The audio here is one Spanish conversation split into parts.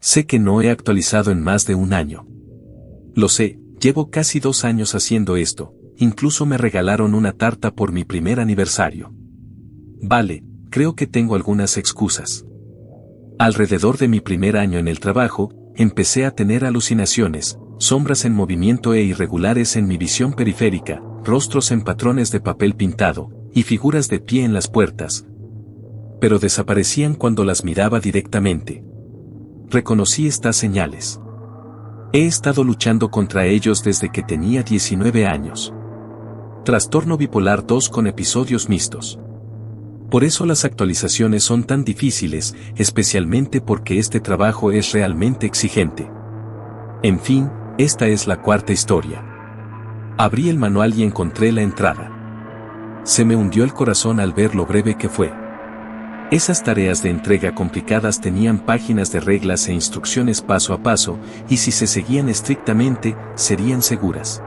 Sé que no he actualizado en más de un año. Lo sé, llevo casi 2 años haciendo esto, incluso me regalaron una tarta por mi primer aniversario. Vale, creo que tengo algunas excusas. Alrededor de mi primer año en el trabajo, empecé a tener alucinaciones, sombras en movimiento e irregulares en mi visión periférica, rostros en patrones de papel pintado, y figuras de pie en las puertas. Pero desaparecían cuando las miraba directamente. Reconocí estas señales. He estado luchando contra ellos desde que tenía 19 años. Trastorno bipolar 2 con episodios mixtos. Por eso las actualizaciones son tan difíciles, especialmente porque este trabajo es realmente exigente. En fin, esta es la cuarta historia. Abrí el manual y encontré la entrada. Se me hundió el corazón al ver lo breve que fue. Esas tareas de entrega complicadas tenían páginas de reglas e instrucciones paso a paso, y si se seguían estrictamente, serían seguras.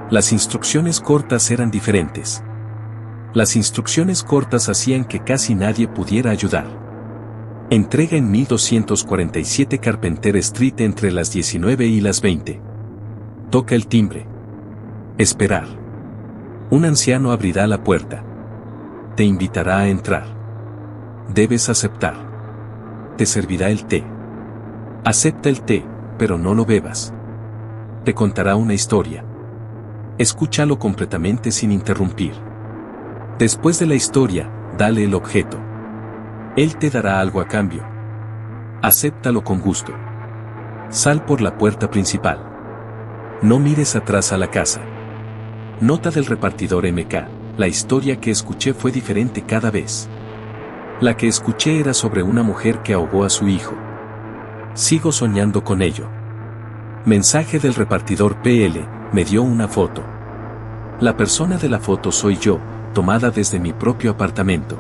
Las instrucciones cortas eran diferentes. Las instrucciones cortas hacían que casi nadie pudiera ayudar. Entrega en 1247 Carpenter Street entre las 19 y las 20. Toca el timbre. Esperar. Un anciano abrirá la puerta. Te invitará a entrar. Debes aceptar. Te servirá el té. Acepta el té, pero no lo bebas. Te contará una historia. Escúchalo completamente sin interrumpir. Después de la historia, dale el objeto. Él te dará algo a cambio. Acéptalo con gusto. Sal por la puerta principal. No mires atrás a la casa. Nota del repartidor MK. La historia que escuché fue diferente cada vez. La que escuché era sobre una mujer que ahogó a su hijo. Sigo soñando con ello. Mensaje del repartidor PL, me dio una foto. La persona de la foto soy yo, tomada desde mi propio apartamento.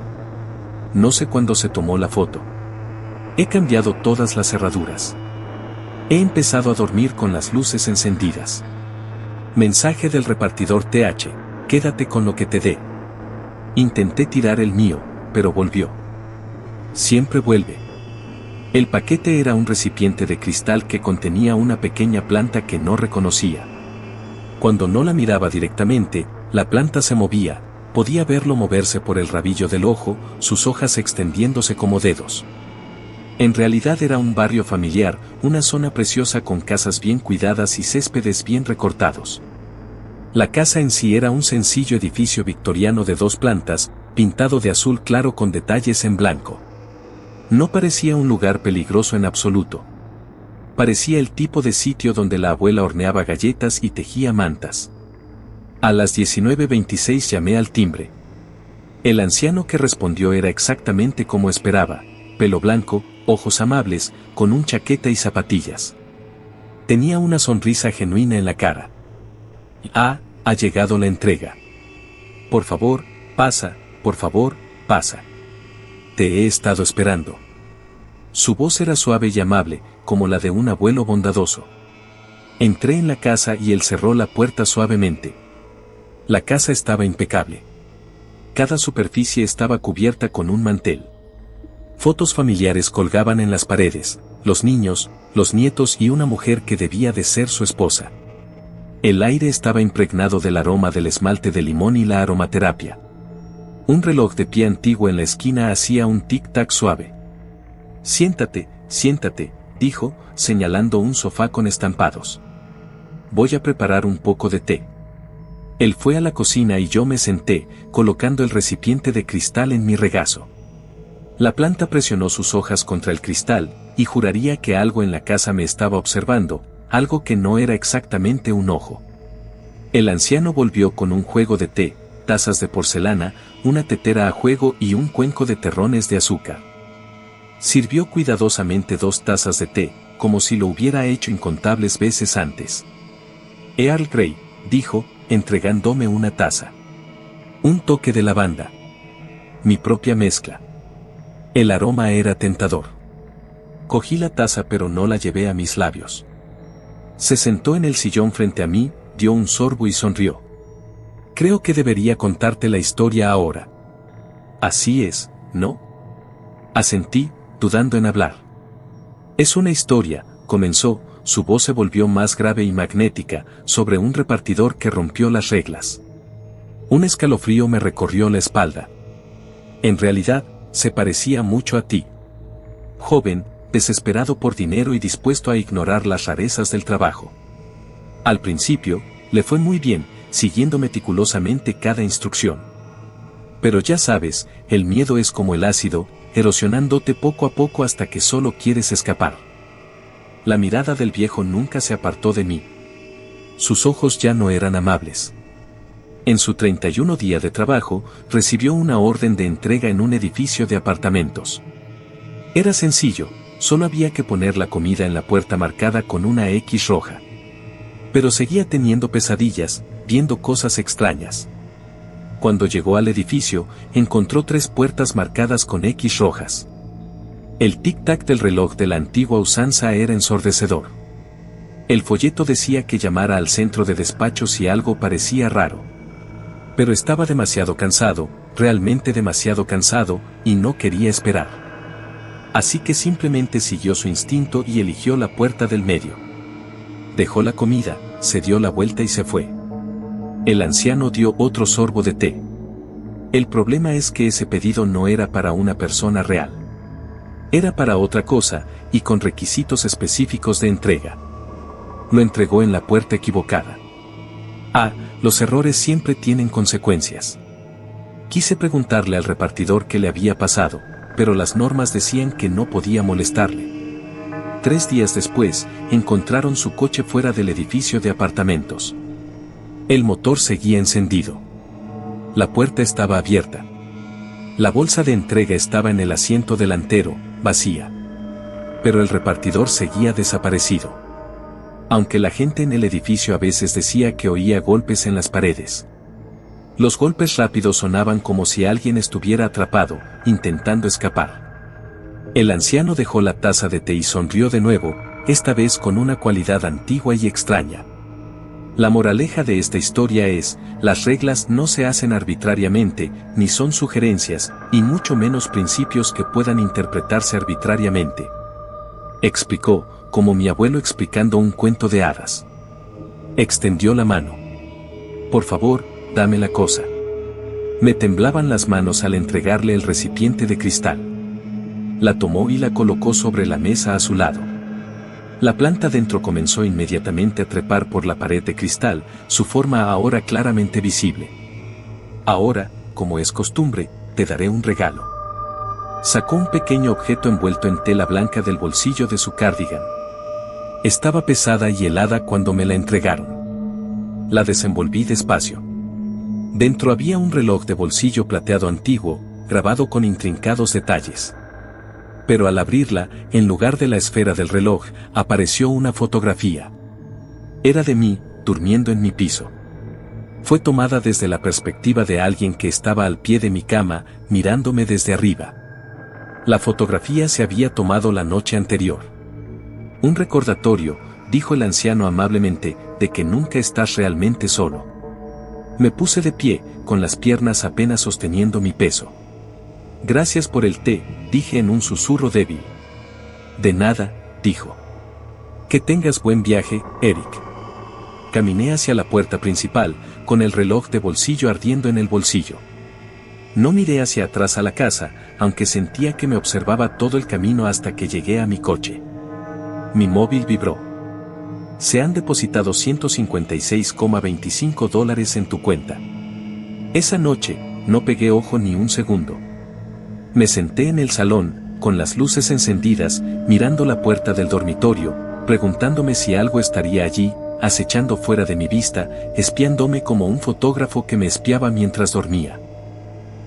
No sé cuándo se tomó la foto. He cambiado todas las cerraduras. He empezado a dormir con las luces encendidas. Mensaje del repartidor TH, quédate con lo que te dé. Intenté tirar el mío, pero volvió. Siempre vuelve. El paquete era un recipiente de cristal que contenía una pequeña planta que no reconocía. Cuando no la miraba directamente, la planta se movía, podía verlo moverse por el rabillo del ojo, sus hojas extendiéndose como dedos. En realidad era un barrio familiar, una zona preciosa con casas bien cuidadas y céspedes bien recortados. La casa en sí era un sencillo edificio victoriano de 2 plantas, pintado de azul claro con detalles en blanco. No parecía un lugar peligroso en absoluto. Parecía el tipo de sitio donde la abuela horneaba galletas y tejía mantas. A las 19:26 llamé al timbre. El anciano que respondió era exactamente como esperaba, pelo blanco, ojos amables, con un chaqueta y zapatillas. Tenía una sonrisa genuina en la cara. Ha llegado la entrega. Por favor, pasa, por favor, pasa. Te he estado esperando. Su voz era suave y amable, como la de un abuelo bondadoso. Entré en la casa y él cerró la puerta suavemente. La casa estaba impecable. Cada superficie estaba cubierta con un mantel. Fotos familiares colgaban en las paredes, los niños, los nietos y una mujer que debía de ser su esposa. El aire estaba impregnado del aroma del esmalte de limón y la aromaterapia. Un reloj de pie antiguo en la esquina hacía un tic-tac suave. Siéntate, siéntate, dijo, señalando un sofá con estampados. Voy a preparar un poco de té. Él fue a la cocina y yo me senté, colocando el recipiente de cristal en mi regazo. La planta presionó sus hojas contra el cristal, y juraría que algo en la casa me estaba observando, algo que no era exactamente un ojo. El anciano volvió con un juego de té, tazas de porcelana, una tetera a juego y un cuenco de terrones de azúcar. Sirvió cuidadosamente 2 tazas de té, como si lo hubiera hecho incontables veces antes. Earl Grey, dijo, entregándome una taza. Un toque de lavanda. Mi propia mezcla. El aroma era tentador. Cogí la taza pero no la llevé a mis labios. Se sentó en el sillón frente a mí, dio un sorbo y sonrió. Creo que debería contarte la historia ahora. Así es, ¿no? Asentí, dudando en hablar. Es una historia, comenzó, su voz se volvió más grave y magnética, sobre un repartidor que rompió las reglas. Un escalofrío me recorrió la espalda. En realidad, se parecía mucho a ti. Joven, desesperado por dinero y dispuesto a ignorar las rarezas del trabajo. Al principio, le fue muy bien, siguiendo meticulosamente cada instrucción. Pero ya sabes, el miedo es como el ácido, erosionándote poco a poco hasta que solo quieres escapar. La mirada del viejo nunca se apartó de mí. Sus ojos ya no eran amables. En su 31 día de trabajo, recibió una orden de entrega en un edificio de apartamentos. Era sencillo, solo había que poner la comida en la puerta marcada con una X roja. Pero seguía teniendo pesadillas, viendo cosas extrañas. Cuando llegó al edificio, encontró 3 puertas marcadas con X rojas. El tic-tac del reloj de la antigua usanza era ensordecedor. El folleto decía que llamara al centro de despacho si algo parecía raro. Pero estaba demasiado cansado, realmente demasiado cansado, y no quería esperar. Así que simplemente siguió su instinto y eligió la puerta del medio. Dejó la comida, se dio la vuelta y se fue. El anciano dio otro sorbo de té. El problema es que ese pedido no era para una persona real. Era para otra cosa, y con requisitos específicos de entrega. Lo entregó en la puerta equivocada. Los errores siempre tienen consecuencias. Quise preguntarle al repartidor qué le había pasado, pero las normas decían que no podía molestarle. 3 días después, encontraron su coche fuera del edificio de apartamentos. El motor seguía encendido. La puerta estaba abierta. La bolsa de entrega estaba en el asiento delantero, vacía. Pero el repartidor seguía desaparecido. Aunque la gente en el edificio a veces decía que oía golpes en las paredes. Los golpes rápidos sonaban como si alguien estuviera atrapado, intentando escapar. El anciano dejó la taza de té y sonrió de nuevo, esta vez con una cualidad antigua y extraña. La moraleja de esta historia es, las reglas no se hacen arbitrariamente, ni son sugerencias, y mucho menos principios que puedan interpretarse arbitrariamente. Explicó, como mi abuelo explicando un cuento de hadas. Extendió la mano. Por favor, dame la cosa. Me temblaban las manos al entregarle el recipiente de cristal. La tomó y la colocó sobre la mesa a su lado. La planta dentro comenzó inmediatamente a trepar por la pared de cristal, su forma ahora claramente visible. Ahora, como es costumbre, te daré un regalo. Sacó un pequeño objeto envuelto en tela blanca del bolsillo de su cardigan. Estaba pesada y helada cuando me la entregaron. La desenvolví despacio. Dentro había un reloj de bolsillo plateado antiguo, grabado con intrincados detalles. Pero al abrirla, en lugar de la esfera del reloj, apareció una fotografía. Era de mí, durmiendo en mi piso. Fue tomada desde la perspectiva de alguien que estaba al pie de mi cama, mirándome desde arriba. La fotografía se había tomado la noche anterior. Un recordatorio, dijo el anciano amablemente, de que nunca estás realmente solo. Me puse de pie, con las piernas apenas sosteniendo mi peso. Gracias por el té, dije en un susurro débil. De nada, dijo. Que tengas buen viaje, Eric. Caminé hacia la puerta principal, con el reloj de bolsillo ardiendo en el bolsillo. No miré hacia atrás a la casa, aunque sentía que me observaba todo el camino hasta que llegué a mi coche. Mi móvil vibró. Se han depositado $156,25 en tu cuenta. Esa noche, no pegué ojo ni un segundo. Me senté en el salón, con las luces encendidas, mirando la puerta del dormitorio, preguntándome si algo estaría allí, acechando fuera de mi vista, espiándome como un fotógrafo que me espiaba mientras dormía.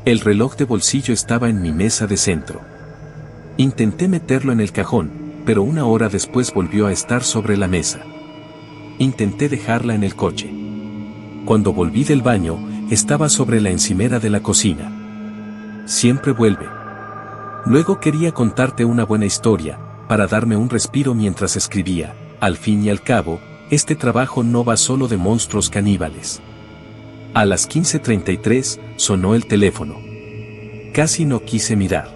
El reloj de bolsillo estaba en mi mesa de centro. Intenté meterlo en el cajón, pero una hora después volvió a estar sobre la mesa. Intenté dejarla en el coche. Cuando volví del baño, estaba sobre la encimera de la cocina. Siempre vuelve. Luego quería contarte una buena historia, para darme un respiro mientras escribía. Al fin y al cabo, este trabajo no va solo de monstruos caníbales. A las 15:33, sonó el teléfono. Casi no quise mirar.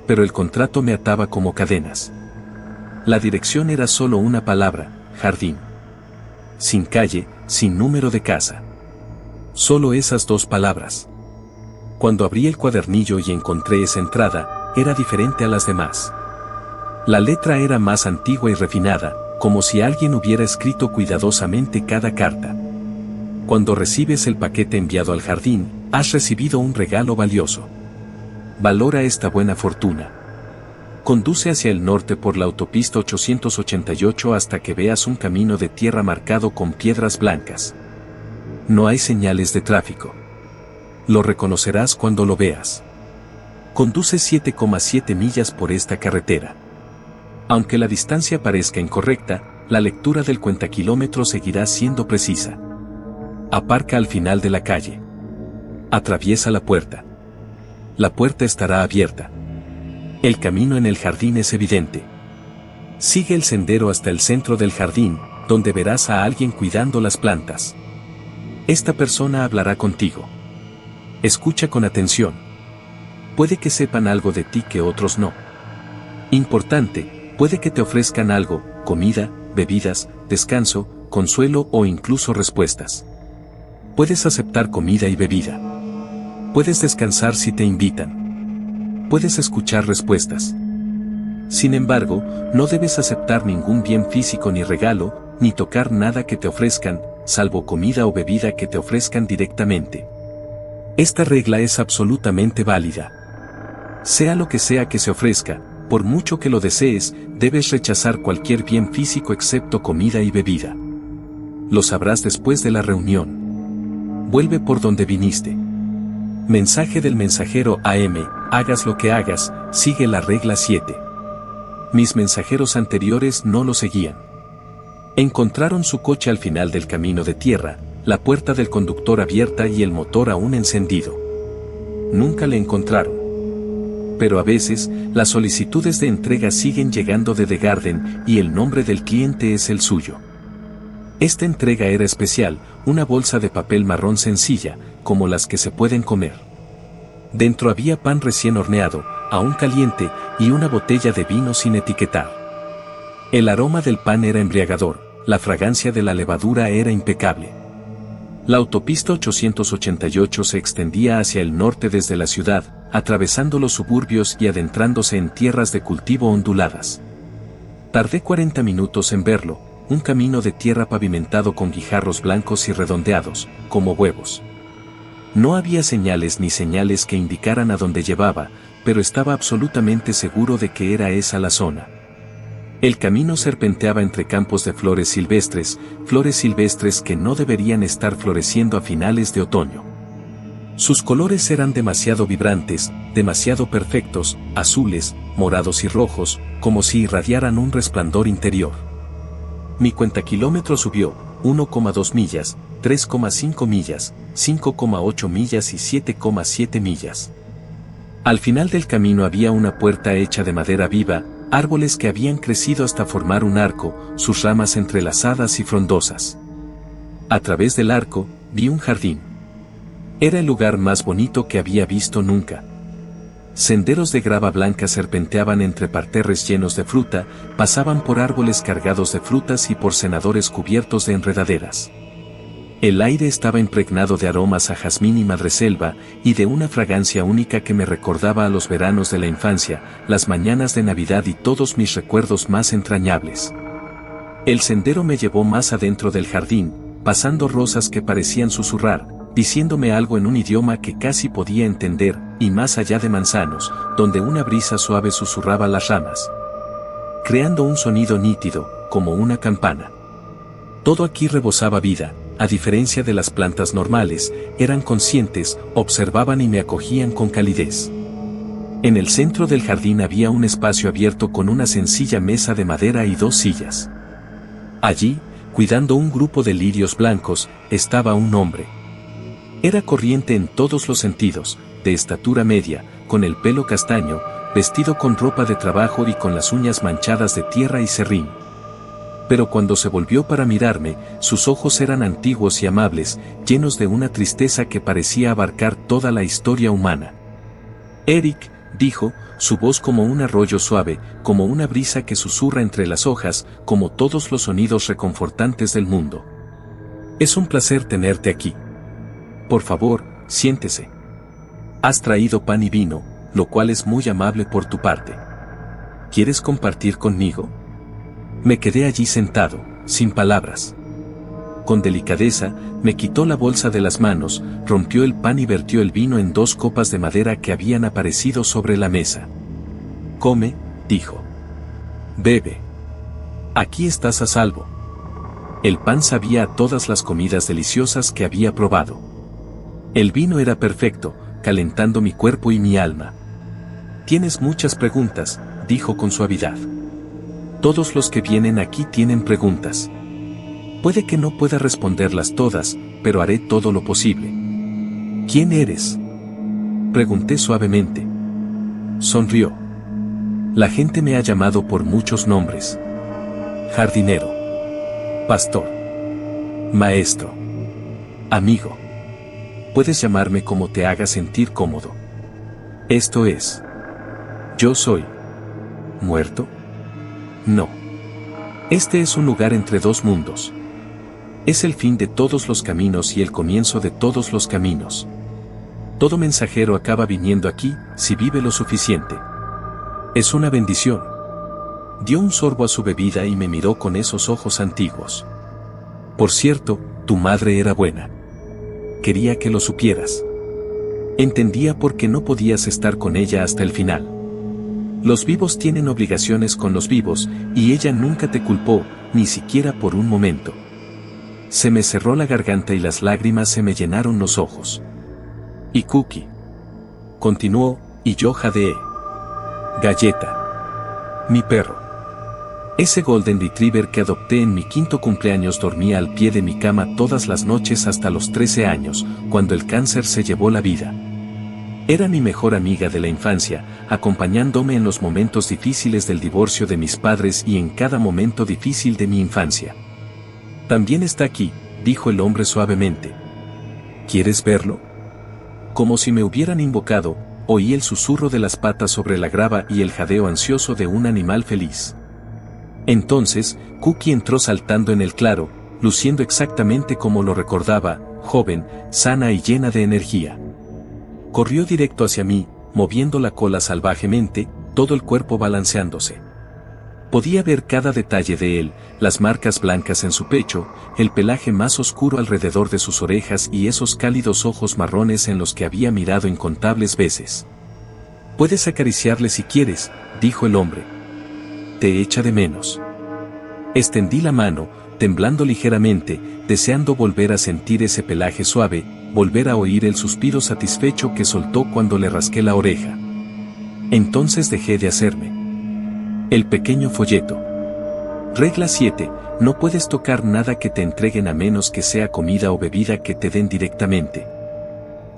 Pero el contrato me ataba como cadenas. La dirección era solo una palabra: jardín. Sin calle, sin número de casa. Solo esas dos palabras. Cuando abrí el cuadernillo y encontré esa entrada, era diferente a las demás. La letra era más antigua y refinada, como si alguien hubiera escrito cuidadosamente cada carta. Cuando recibes el paquete enviado al jardín, has recibido un regalo valioso. Valora esta buena fortuna. Conduce hacia el norte por la autopista 888 hasta que veas un camino de tierra marcado con piedras blancas. No hay señales de tráfico. Lo reconocerás cuando lo veas. Conduce 7,7 millas por esta carretera. Aunque la distancia parezca incorrecta, la lectura del cuentakilómetros seguirá siendo precisa. Aparca al final de la calle. Atraviesa la puerta. La puerta estará abierta. El camino en el jardín es evidente. Sigue el sendero hasta el centro del jardín, donde verás a alguien cuidando las plantas. Esta persona hablará contigo. Escucha con atención. Puede que sepan algo de ti que otros no. Importante, puede que te ofrezcan algo: comida, bebidas, descanso, consuelo o incluso respuestas. Puedes aceptar comida y bebida. Puedes descansar si te invitan. Puedes escuchar respuestas. Sin embargo, no debes aceptar ningún bien físico ni regalo, ni tocar nada que te ofrezcan, salvo comida o bebida que te ofrezcan directamente. Esta regla es absolutamente válida. Sea lo que sea que se ofrezca, por mucho que lo desees, debes rechazar cualquier bien físico excepto comida y bebida. Lo sabrás después de la reunión. Vuelve por donde viniste. Mensaje del mensajero AM: hagas lo que hagas, sigue la regla 7. Mis mensajeros anteriores no lo seguían. Encontraron su coche al final del camino de tierra, la puerta del conductor abierta y el motor aún encendido. Nunca le encontraron. Pero a veces, las solicitudes de entrega siguen llegando de The Garden y el nombre del cliente es el suyo. Esta entrega era especial, una bolsa de papel marrón sencilla, como las que se pueden comer. Dentro había pan recién horneado, aún caliente, y una botella de vino sin etiquetar. El aroma del pan era embriagador, la fragancia de la levadura era impecable. La autopista 888 se extendía hacia el norte desde la ciudad, atravesando los suburbios y adentrándose en tierras de cultivo onduladas. Tardé 40 minutos en verlo, un camino de tierra pavimentado con guijarros blancos y redondeados, como huevos. No había señales ni señales que indicaran a dónde llevaba, pero estaba absolutamente seguro de que era esa la zona. El camino serpenteaba entre campos de flores silvestres que no deberían estar floreciendo a finales de otoño. Sus colores eran demasiado vibrantes, demasiado perfectos, azules, morados y rojos, como si irradiaran un resplandor interior. Mi cuentakilómetros subió: 1,2 millas, 3,5 millas, 5,8 millas y 7,7 millas. Al final del camino había una puerta hecha de madera viva, árboles que habían crecido hasta formar un arco, sus ramas entrelazadas y frondosas. A través del arco, vi un jardín. Era el lugar más bonito que había visto nunca. Senderos de grava blanca serpenteaban entre parterres llenos de fruta, pasaban por árboles cargados de frutas y por cenadores cubiertos de enredaderas. El aire estaba impregnado de aromas a jazmín y madreselva, y de una fragancia única que me recordaba a los veranos de la infancia, las mañanas de Navidad y todos mis recuerdos más entrañables. El sendero me llevó más adentro del jardín, pasando rosas que parecían susurrar, diciéndome algo en un idioma que casi podía entender, y más allá de manzanos, donde una brisa suave susurraba las ramas, creando un sonido nítido, como una campana. Todo aquí rebosaba vida, a diferencia de las plantas normales, eran conscientes, observaban y me acogían con calidez. En el centro del jardín había un espacio abierto con una sencilla mesa de madera y 2 sillas. Allí, cuidando un grupo de lirios blancos, estaba un hombre. Era corriente en todos los sentidos, de estatura media, con el pelo castaño, vestido con ropa de trabajo y con las uñas manchadas de tierra y serrín. Pero cuando se volvió para mirarme, sus ojos eran antiguos y amables, llenos de una tristeza que parecía abarcar toda la historia humana. Eric, dijo, su voz como un arroyo suave, como una brisa que susurra entre las hojas, como todos los sonidos reconfortantes del mundo. Es un placer tenerte aquí. Por favor, siéntese. Has traído pan y vino, lo cual es muy amable por tu parte. ¿Quieres compartir conmigo? Me quedé allí sentado, sin palabras. Con delicadeza, me quitó la bolsa de las manos, rompió el pan y vertió el vino en 2 copas de madera que habían aparecido sobre la mesa. Come, dijo. Bebe. Aquí estás a salvo. El pan sabía a todas las comidas deliciosas que había probado. El vino era perfecto, calentando mi cuerpo y mi alma. Tienes muchas preguntas, dijo con suavidad. Todos los que vienen aquí tienen preguntas. Puede que no pueda responderlas todas, pero haré todo lo posible. ¿Quién eres? Pregunté suavemente. Sonrió. La gente me ha llamado por muchos nombres. Jardinero. Pastor. Maestro. Amigo. Puedes llamarme como te haga sentir cómodo. Esto es. Yo soy. ¿Muerto? No. Este es un lugar entre 2 mundos. Es el fin de todos los caminos y el comienzo de todos los caminos. Todo mensajero acaba viniendo aquí, si vive lo suficiente. Es una bendición. Dio un sorbo a su bebida y me miró con esos ojos antiguos. Por cierto, tu madre era buena. Quería que lo supieras. Entendía por qué no podías estar con ella hasta el final. Los vivos tienen obligaciones con los vivos, y ella nunca te culpó, ni siquiera por un momento. Se me cerró la garganta y las lágrimas se me llenaron los ojos. Y Cookie. Continuó, y yo jadeé. Galleta. Mi perro. Ese Golden Retriever que adopté en mi 5º cumpleaños dormía al pie de mi cama todas las noches hasta los 13 años, cuando el cáncer se llevó la vida. Era mi mejor amiga de la infancia, acompañándome en los momentos difíciles del divorcio de mis padres y en cada momento difícil de mi infancia. También está aquí, dijo el hombre suavemente. ¿Quieres verlo? Como si me hubieran invocado, oí el susurro de las patas sobre la grava y el jadeo ansioso de un animal feliz. Entonces, Cookie entró saltando en el claro, luciendo exactamente como lo recordaba, joven, sana y llena de energía. Corrió directo hacia mí, moviendo la cola salvajemente, todo el cuerpo balanceándose. Podía ver cada detalle de él, las marcas blancas en su pecho, el pelaje más oscuro alrededor de sus orejas y esos cálidos ojos marrones en los que había mirado incontables veces. Puedes acariciarle si quieres, dijo el hombre. Te echa de menos. Extendí la mano, temblando ligeramente, deseando volver a sentir ese pelaje suave, volver a oír el suspiro satisfecho que soltó cuando le rasqué la oreja. Entonces dejé de hacerme. El pequeño folleto. Regla 7. No puedes tocar nada que te entreguen a menos que sea comida o bebida que te den directamente.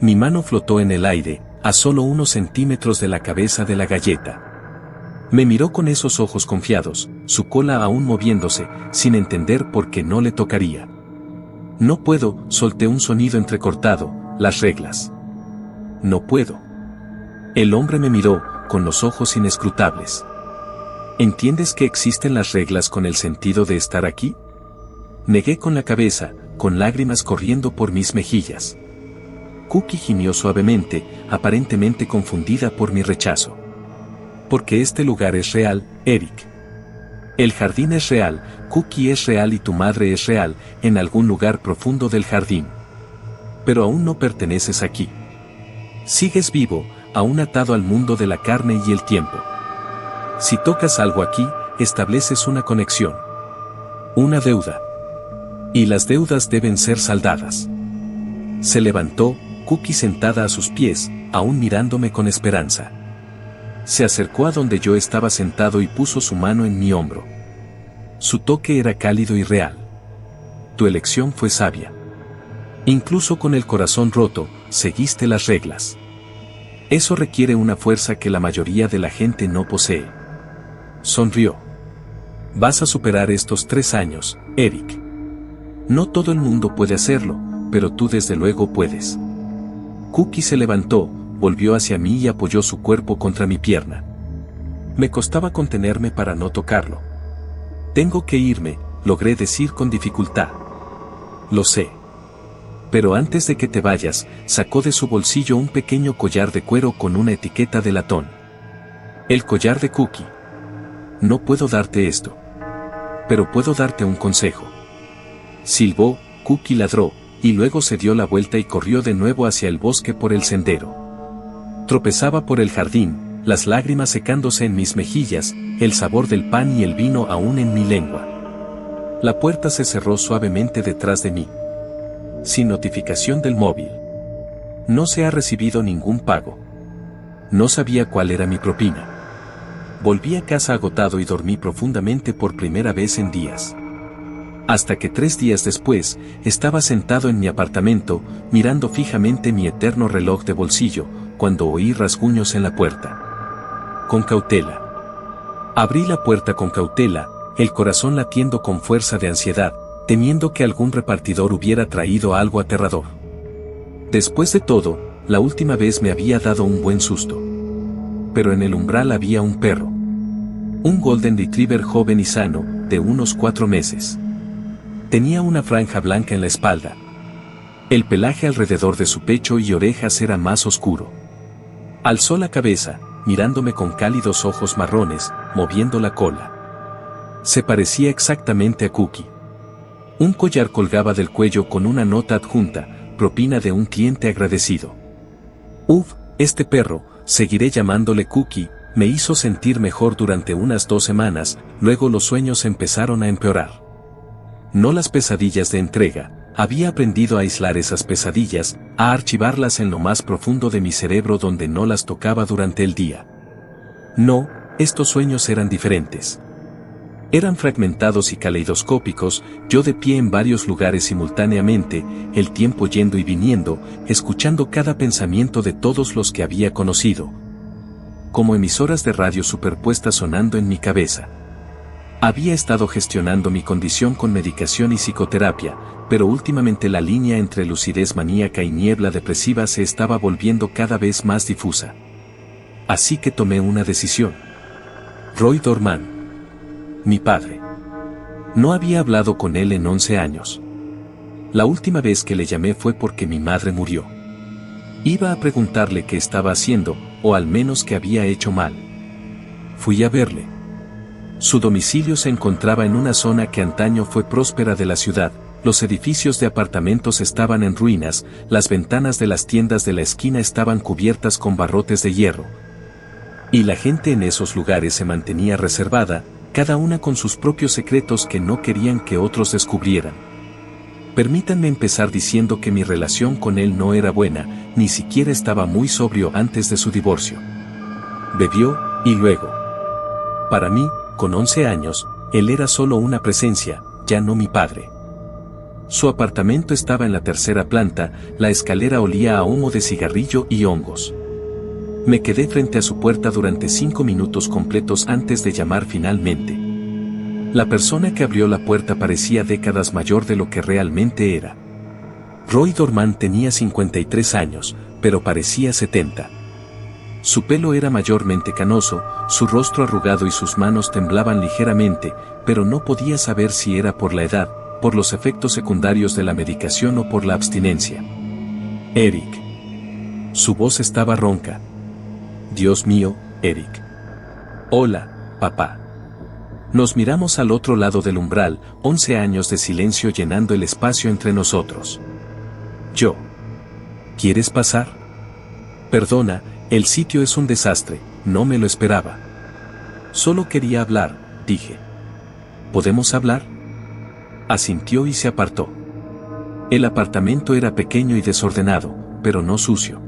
Mi mano flotó en el aire, a solo unos centímetros de la cabeza de la galleta. Me miró con esos ojos confiados, su cola aún moviéndose, sin entender por qué no le tocaría. No puedo, solté un sonido entrecortado, las reglas. No puedo. El hombre me miró, con los ojos inescrutables. ¿Entiendes que existen las reglas con el sentido de estar aquí? Negué con la cabeza, con lágrimas corriendo por mis mejillas. Cookie gimió suavemente, aparentemente confundida por mi rechazo. Porque este lugar es real, Eric. El jardín es real, Cookie es real y tu madre es real, en algún lugar profundo del jardín. Pero aún no perteneces aquí. Sigues vivo, aún atado al mundo de la carne y el tiempo. Si tocas algo aquí, estableces una conexión. Una deuda. Y las deudas deben ser saldadas. Se levantó, Cookie sentada a sus pies, aún mirándome con esperanza. Se acercó a donde yo estaba sentado y puso su mano en mi hombro. Su toque era cálido y real. Tu elección fue sabia. Incluso con el corazón roto, seguiste las reglas. Eso requiere una fuerza que la mayoría de la gente no posee. Sonrió. Vas a superar estos 3 años, Eric. No todo el mundo puede hacerlo, pero tú desde luego puedes. Cookie se levantó, volvió hacia mí y apoyó su cuerpo contra mi pierna. Me costaba contenerme para no tocarlo. Tengo que irme, logré decir con dificultad. Lo sé. Pero antes de que te vayas, sacó de su bolsillo un pequeño collar de cuero con una etiqueta de latón. El collar de Cookie. No puedo darte esto. Pero puedo darte un consejo. Silbó, Cookie ladró, y luego se dio la vuelta y corrió de nuevo hacia el bosque por el sendero. Tropezaba por el jardín, las lágrimas secándose en mis mejillas, el sabor del pan y el vino aún en mi lengua. La puerta se cerró suavemente detrás de mí. Sin notificación del móvil. No se ha recibido ningún pago. No sabía cuál era mi propina. Volví a casa agotado y dormí profundamente por primera vez en días. Hasta que 3 días después, estaba sentado en mi apartamento, mirando fijamente mi eterno reloj de bolsillo, cuando oí rasguños en la puerta. Con cautela. Abrí la puerta con cautela, el corazón latiendo con fuerza de ansiedad, temiendo que algún repartidor hubiera traído algo aterrador. Después de todo, la última vez me había dado un buen susto. Pero en el umbral había un perro. Un Golden Retriever joven y sano, de unos 4 meses. Tenía una franja blanca en la espalda. El pelaje alrededor de su pecho y orejas era más oscuro. Alzó la cabeza, mirándome con cálidos ojos marrones, moviendo la cola. Se parecía exactamente a Cookie. Un collar colgaba del cuello con una nota adjunta, propina de un cliente agradecido. Este perro, seguiré llamándole Cookie, me hizo sentir mejor durante unas 2 semanas, luego los sueños empezaron a empeorar. No las pesadillas de entrega, había aprendido a aislar esas pesadillas, a archivarlas en lo más profundo de mi cerebro donde no las tocaba durante el día. No, estos sueños eran diferentes. Eran fragmentados y caleidoscópicos, yo de pie en varios lugares simultáneamente, el tiempo yendo y viniendo, escuchando cada pensamiento de todos los que había conocido. Como emisoras de radio superpuestas sonando en mi cabeza. Había estado gestionando mi condición con medicación y psicoterapia, pero últimamente la línea entre lucidez maníaca y niebla depresiva se estaba volviendo cada vez más difusa. Así que tomé una decisión. Roy Dorman. Mi padre. No había hablado con él en 11 años. La última vez que le llamé fue porque mi madre murió. Iba a preguntarle qué estaba haciendo, o al menos qué había hecho mal. Fui a verle. Su domicilio se encontraba en una zona que antaño fue próspera de la ciudad, los edificios de apartamentos estaban en ruinas, las ventanas de las tiendas de la esquina estaban cubiertas con barrotes de hierro. Y la gente en esos lugares se mantenía reservada, cada una con sus propios secretos que no querían que otros descubrieran. Permítanme empezar diciendo que mi relación con él no era buena, ni siquiera estaba muy sobrio antes de su divorcio. Bebió, y luego. Para mí, con 11 años, él era solo una presencia, ya no mi padre. Su apartamento estaba en la 3ª planta, la escalera olía a humo de cigarrillo y hongos. Me quedé frente a su puerta durante 5 minutos completos antes de llamar finalmente. La persona que abrió la puerta parecía décadas mayor de lo que realmente era. Roy Dorman tenía 53 años, pero parecía 70. Su pelo era mayormente canoso, su rostro arrugado y sus manos temblaban ligeramente, pero no podía saber si era por la edad, por los efectos secundarios de la medicación o por la abstinencia. Eric. Su voz estaba ronca. Dios mío, Eric. Hola, papá. Nos miramos al otro lado del umbral, 11 años de silencio llenando el espacio entre nosotros. Yo. ¿Quieres pasar? Perdona, el sitio es un desastre, no me lo esperaba. Solo quería hablar, dije. ¿Podemos hablar? Asintió y se apartó. El apartamento era pequeño y desordenado, pero no sucio.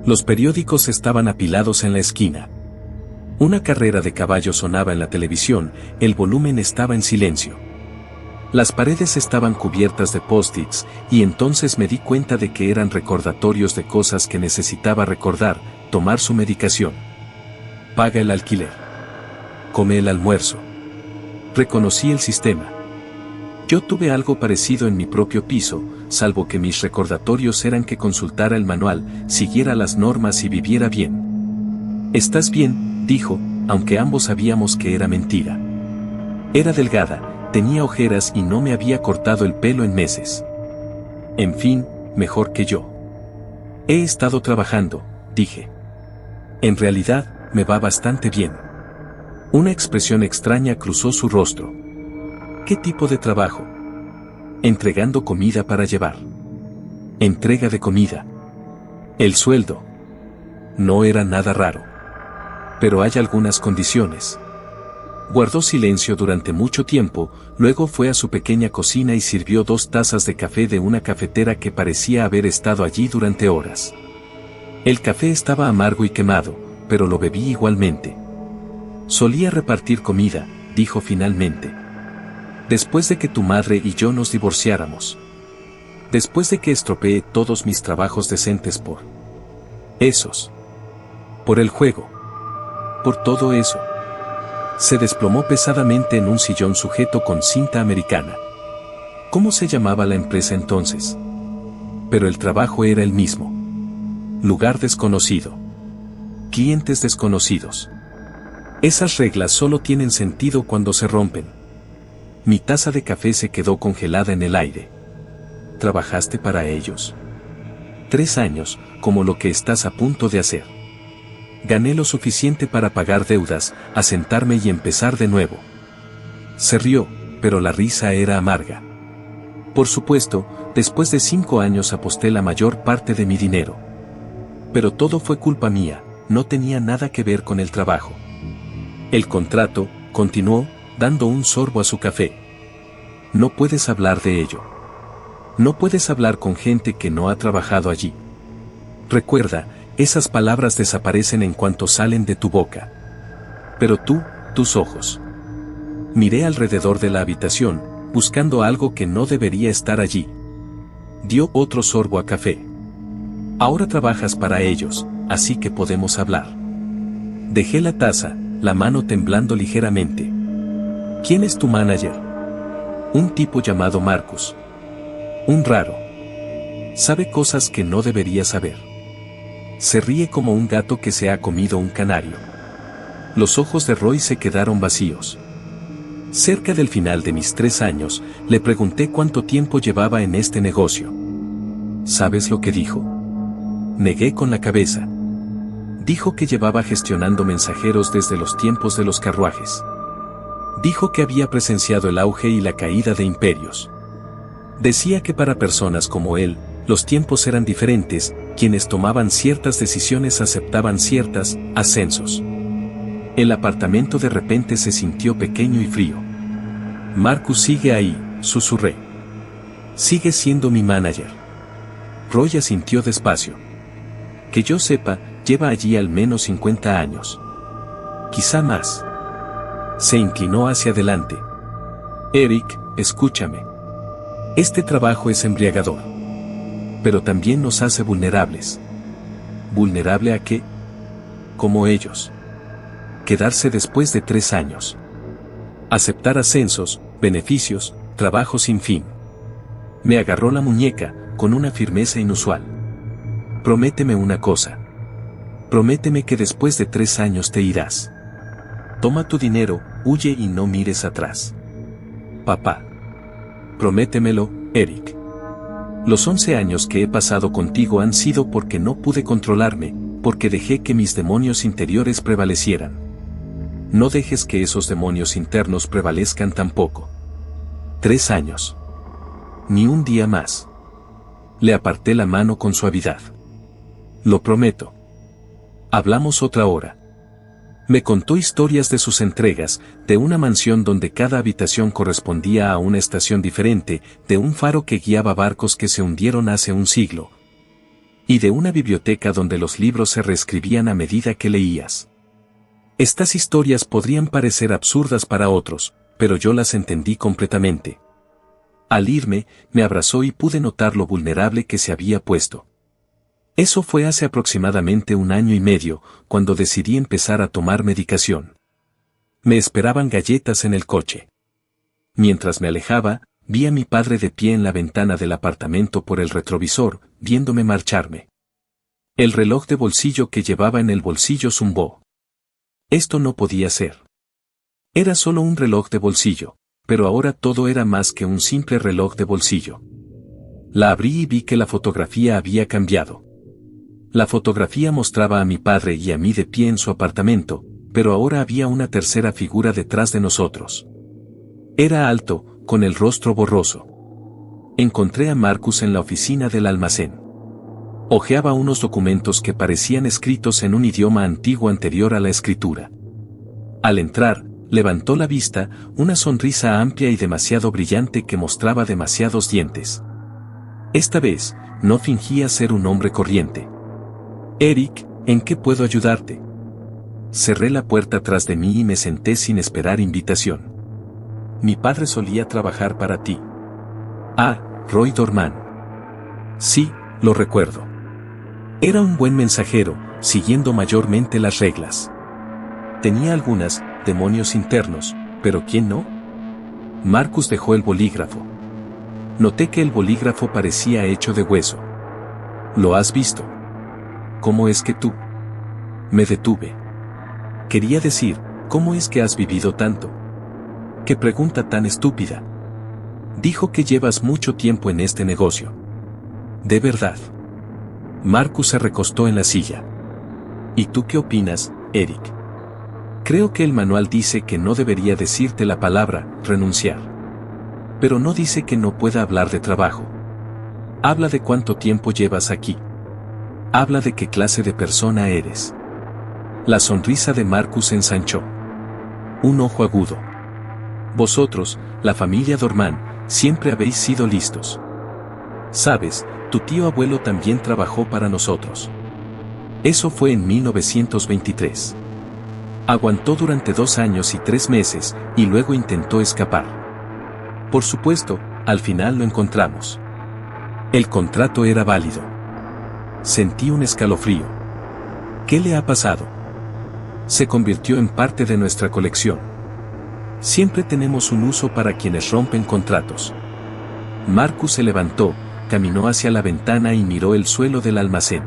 Los periódicos estaban apilados en la esquina. Una carrera de caballos sonaba en la televisión, el volumen estaba en silencio. Las paredes estaban cubiertas de post-its, y entonces me di cuenta de que eran recordatorios de cosas que necesitaba recordar: tomar su medicación. Paga el alquiler. Come el almuerzo. Reconocí el sistema. Yo tuve algo parecido en mi propio piso, salvo que mis recordatorios eran que consultara el manual, siguiera las normas y viviera bien. «¿Estás bien?», dijo, aunque ambos sabíamos que era mentira. Era delgada, tenía ojeras y no me había cortado el pelo en meses. En fin, mejor que yo. «He estado trabajando», dije. «En realidad, me va bastante bien». Una expresión extraña cruzó su rostro. «¿Qué tipo de trabajo?» «Entregando comida para llevar». «Entrega de comida». «El sueldo». No era nada raro. «Pero hay algunas condiciones». Guardó silencio durante mucho tiempo, luego fue a su pequeña cocina y sirvió 2 tazas de café de una cafetera que parecía haber estado allí durante horas. El café estaba amargo y quemado, pero lo bebí igualmente. «Solía repartir comida», dijo finalmente. «Después de que tu madre y yo nos divorciáramos. Después de que estropeé todos mis trabajos decentes por esos. Por el juego. Por todo eso». Se desplomó pesadamente en un sillón sujeto con cinta americana. ¿Cómo se llamaba la empresa entonces? Pero el trabajo era el mismo. Lugar desconocido. Clientes desconocidos. Esas reglas solo tienen sentido cuando se rompen. Mi taza de café se quedó congelada en el aire. ¿Trabajaste para ellos? 3 años, como lo que estás a punto de hacer. Gané lo suficiente para pagar deudas, asentarme y empezar de nuevo. Se rió, pero la risa era amarga. Por supuesto, después de 5 años aposté la mayor parte de mi dinero. Pero todo fue culpa mía, no tenía nada que ver con el trabajo. El contrato, continuó, dando un sorbo a su café. No puedes hablar de ello. No puedes hablar con gente que no ha trabajado allí. Recuerda, esas palabras desaparecen en cuanto salen de tu boca. Pero tú, tus ojos. Miré alrededor de la habitación, buscando algo que no debería estar allí. Dio otro sorbo a café. Ahora trabajas para ellos, así que podemos hablar. Dejé la taza, la mano temblando ligeramente. ¿Quién es tu manager? Un tipo llamado Marcus. Un raro. Sabe cosas que no debería saber. Se ríe como un gato que se ha comido un canario. Los ojos de Roy se quedaron vacíos. Cerca del final de mis 3 años, le pregunté cuánto tiempo llevaba en este negocio. ¿Sabes lo que dijo? Negué con la cabeza. Dijo que llevaba gestionando mensajeros desde los tiempos de los carruajes. Dijo que había presenciado el auge y la caída de imperios. Decía que para personas como él, los tiempos eran diferentes, quienes tomaban ciertas decisiones aceptaban ciertas ascensos. El apartamento de repente se sintió pequeño y frío. Marcus sigue ahí, susurré. Sigue siendo mi manager. Roy asintió despacio. Que yo sepa, lleva allí al menos 50 años. Quizá más. Se inclinó hacia adelante. Eric, escúchame. Este trabajo es embriagador. Pero también nos hace vulnerables. ¿Vulnerable a qué? Como ellos. Quedarse después de 3 años. Aceptar ascensos, beneficios, trabajo sin fin. Me agarró la muñeca, con una firmeza inusual. Prométeme una cosa. Prométeme que después de 3 años te irás. Toma tu dinero, huye y no mires atrás. Papá. Prométemelo, Eric. Los 11 años que he pasado contigo han sido porque no pude controlarme, porque dejé que mis demonios interiores prevalecieran. No dejes que esos demonios internos prevalezcan tampoco. 3 años. Ni un día más. Le aparté la mano con suavidad. Lo prometo. Hablamos otra hora. Me contó historias de sus entregas, de una mansión donde cada habitación correspondía a una estación diferente, de un faro que guiaba barcos que se hundieron hace un siglo, y de una biblioteca donde los libros se reescribían a medida que leías. Estas historias podrían parecer absurdas para otros, pero yo las entendí completamente. Al irme, me abrazó y pude notar lo vulnerable que se había puesto. Eso fue hace aproximadamente 1 año y medio, cuando decidí empezar a tomar medicación. Me esperaban galletas en el coche. Mientras me alejaba, Vi a mi padre de pie en la ventana del apartamento por el retrovisor, viéndome marcharme. El reloj de bolsillo que llevaba en el bolsillo zumbó. Esto no podía ser. Era solo un reloj de bolsillo, pero ahora todo era más que un simple reloj de bolsillo. La abrí y vi que la fotografía había cambiado. La fotografía mostraba a mi padre y a mí de pie en su apartamento, pero ahora había una tercera figura detrás de nosotros. Era alto, con el rostro borroso. Encontré a Marcus en la oficina del almacén. Hojeaba unos documentos que parecían escritos en un idioma antiguo anterior a la escritura. Al entrar, levantó la vista, una sonrisa amplia y demasiado brillante que mostraba demasiados dientes. Esta vez, no fingía ser un hombre corriente. Eric, ¿en qué puedo ayudarte? Cerré la puerta tras de mí y me senté sin esperar invitación. Mi padre solía trabajar para ti. Ah, Roy Dorman. Sí, lo recuerdo. Era un buen mensajero, siguiendo mayormente las reglas. Tenía algunas, demonios internos, pero ¿quién no? Marcus dejó el bolígrafo. Noté que el bolígrafo parecía hecho de hueso. ¿Lo has visto? ¿Cómo es que tú? Me detuve. Quería decir, ¿cómo es que has vivido tanto? ¡Qué pregunta tan estúpida! Dijo que llevas mucho tiempo en este negocio. ¿De verdad? Marcus se recostó en la silla. ¿Y tú qué opinas, Eric? Creo que el manual dice que no debería decirte la palabra renunciar. Pero no dice que no pueda hablar de trabajo. Habla de cuánto tiempo llevas aquí. Habla de qué clase de persona eres. La sonrisa de Marcus ensanchó. Un ojo agudo. Vosotros, la familia Dorman, siempre habéis sido listos. Sabes, tu tío abuelo también trabajó para nosotros. Eso fue en 1923. Aguantó durante 2 años y 3 meses, y luego intentó escapar. Por supuesto, al final lo encontramos. El contrato era válido. Sentí un escalofrío. ¿Qué le ha pasado? Se convirtió en parte de nuestra colección. Siempre tenemos un uso para quienes rompen contratos. Marcus se levantó, caminó hacia la ventana y miró el suelo del almacén.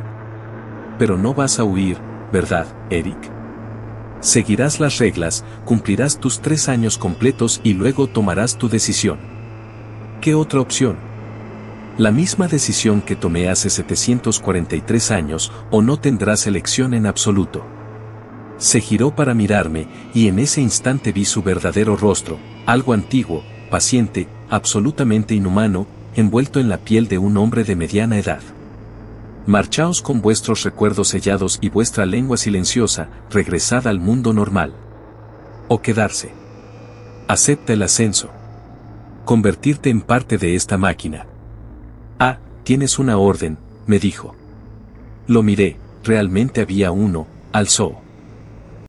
Pero no vas a huir, ¿verdad, Eric? Seguirás las reglas, cumplirás tus 3 años completos y luego tomarás tu decisión. ¿Qué otra opción? La misma decisión que tomé hace 743 años, o no tendrás elección en absoluto. Se giró para mirarme, y en ese instante vi su verdadero rostro, algo antiguo, paciente, absolutamente inhumano, envuelto en la piel de un hombre de mediana edad. Marchaos con vuestros recuerdos sellados y vuestra lengua silenciosa, regresad al mundo normal. O quedarse. Acepta el ascenso. Convertirte en parte de esta máquina. Ah, tienes una orden, me dijo. Lo miré, realmente había uno, alzó.